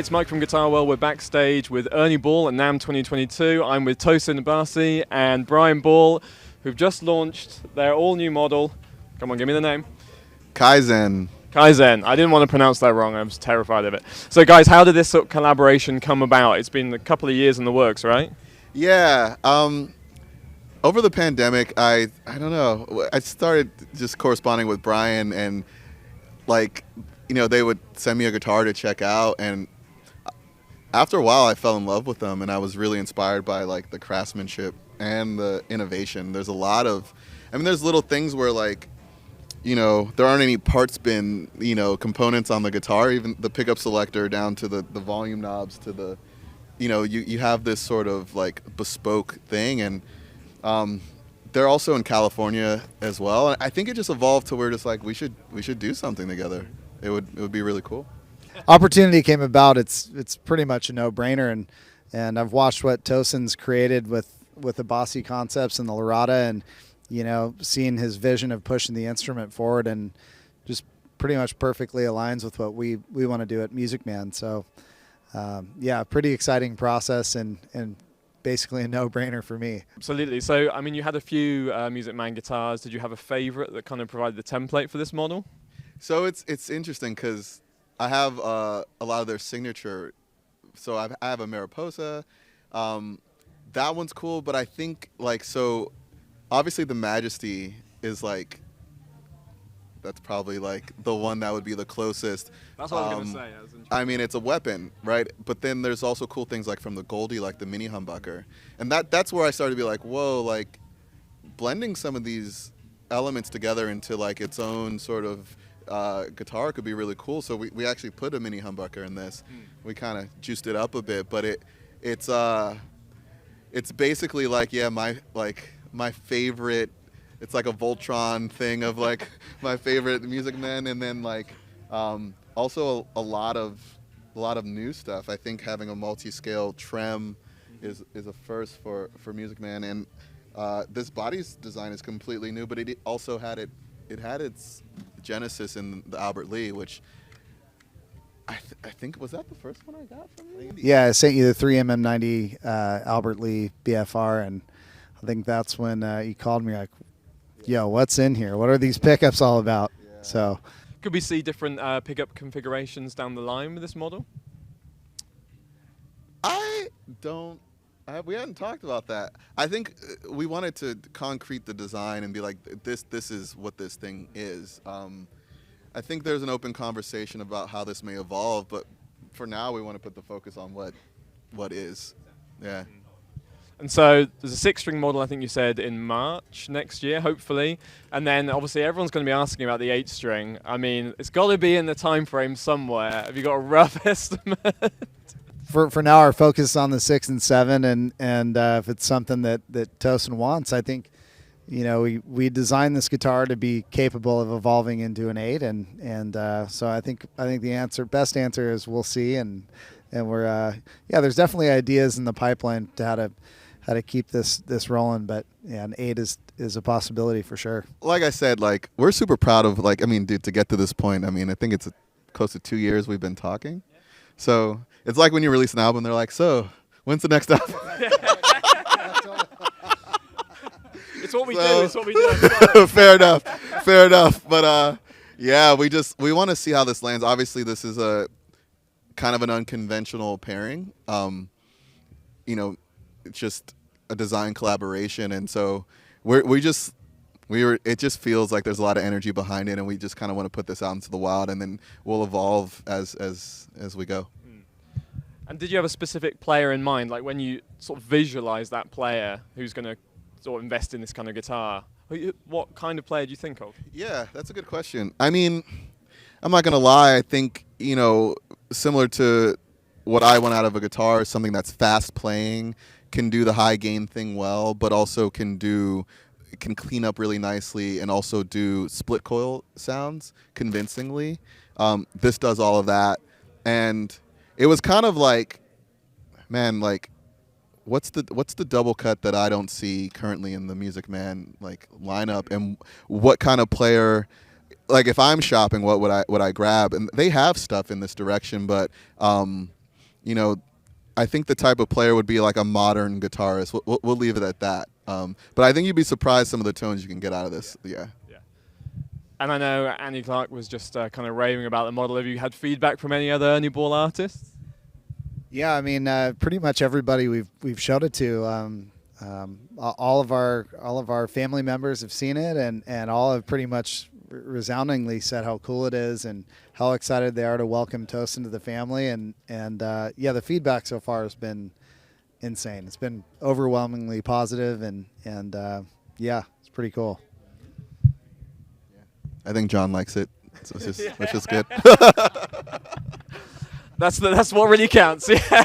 it's Mike from Guitar World. We're backstage with Ernie Ball at NAMM 2022. I'm with Tosin Abasi and Brian Ball, who've just launched their all-new model. Come on, give me the name. Kaizen. Kaizen. I didn't want to pronounce that wrong. I was terrified of it. So, guys, how did this sort of collaboration come about? It's been a couple of years in the works, right? Yeah. Over the pandemic, I don't know. I started just corresponding with Brian, and they would send me a guitar to check out, and after a while, I fell in love with them, and I was really inspired by the craftsmanship and the innovation. There's a lot of, there's little things where there aren't any parts bin, components on the guitar, even the pickup selector down to the volume knobs to the, you have this sort of bespoke thing, and they're also in California as well. And I think it just evolved to where just we should do something together. It would be really cool. Opportunity came about. It's pretty much a no-brainer, and I've watched what Tosin's created with the Abasi concepts and the Lorata, and seeing his vision of pushing the instrument forward, and just pretty much perfectly aligns with what we want to do at Music Man. So yeah, pretty exciting process, and basically a no-brainer for me. Absolutely. So, you had a few Music Man guitars. Did you have a favorite that kind of provided the template for this model? So it's interesting because I have a lot of their signature. So I have a Mariposa. That one's cool, but I think so obviously the Majesty is that's probably the one that would be the closest. That's what I was going to say. It's a weapon, right? But then there's also cool things from the Goldie, the mini humbucker. And that's where I started to be whoa, blending some of these elements together into its own sort of guitar could be really cool. So we actually put a mini humbucker in this. We kind of juiced it up a bit, but it's basically my favorite. It's a Voltron thing of my favorite Music Man, and then also a lot of new stuff. I think having a multi-scale trem is a first for Music Man, and this body's design is completely new, but it also had its genesis in the Albert Lee, which I think was that the first one I got from you? Yeah, I sent you the 3MM90 Albert Lee BFR, and I think that's when you called me yo, what's in here? What are these pickups all about? Yeah. So, could we see different pickup configurations down the line with this model? We hadn't talked about that. I think we wanted to concrete the design and be this is what this thing is. I think there's an open conversation about how this may evolve, but for now we want to put the focus on what is. Yeah. And so there's a 6-string model, I think you said, in March next year, hopefully. And then obviously everyone's going to be asking about the 8-string. It's got to be in the time frame somewhere. Have you got a rough estimate? For now, our focus is on the 6 and 7, and if it's something that Tosin wants, I think, we designed this guitar to be capable of evolving into an 8, and so I think the best answer is we'll see, and we're there's definitely ideas in the pipeline to how to keep this rolling, but yeah, an 8 is a possibility for sure. Like I said, we're super proud of dude, to get to this point. I think it's close to 2 years we've been talking. So it's when you release an album, they're so when's the next album? It's what we do. It's what we do. Fair enough. But yeah, we want to see how this lands. Obviously, this is a kind of an unconventional pairing. It's just a design collaboration, and so it just feels like there's a lot of energy behind it, and we just kind of want to put this out into the wild, and then we'll evolve as we go. And did you have a specific player in mind, when you sort of visualize that player who's going to sort of invest in this kind of guitar? What kind of player do you think of? Yeah, that's a good question. I'm not going to lie. I think, similar to what I want out of a guitar, something that's fast playing, can do the high gain thing well, but also can clean up really nicely and also do split coil sounds convincingly. This does all of that, and it was kind of what's the double cut that I don't see currently in the Music Man lineup, and what kind of player, if I'm shopping, what would I grab? And they have stuff in this direction, but I think the type of player would be like a modern guitarist. We'll leave it at that. But I think you'd be surprised some of the tones you can get out of this. Yeah. And I know Annie Clark was just kind of raving about the model. Have you had feedback from any other Ernie Ball artists? Yeah, I mean, pretty much everybody we've showed it to. All of our family members have seen it, and all have pretty much resoundingly said how cool it is and how excited they are to welcome Tosin to the family. And yeah, the feedback so far has been insane. It's been overwhelmingly positive, and yeah, it's pretty cool. I think John likes it, which is good. That's what really counts. Yeah.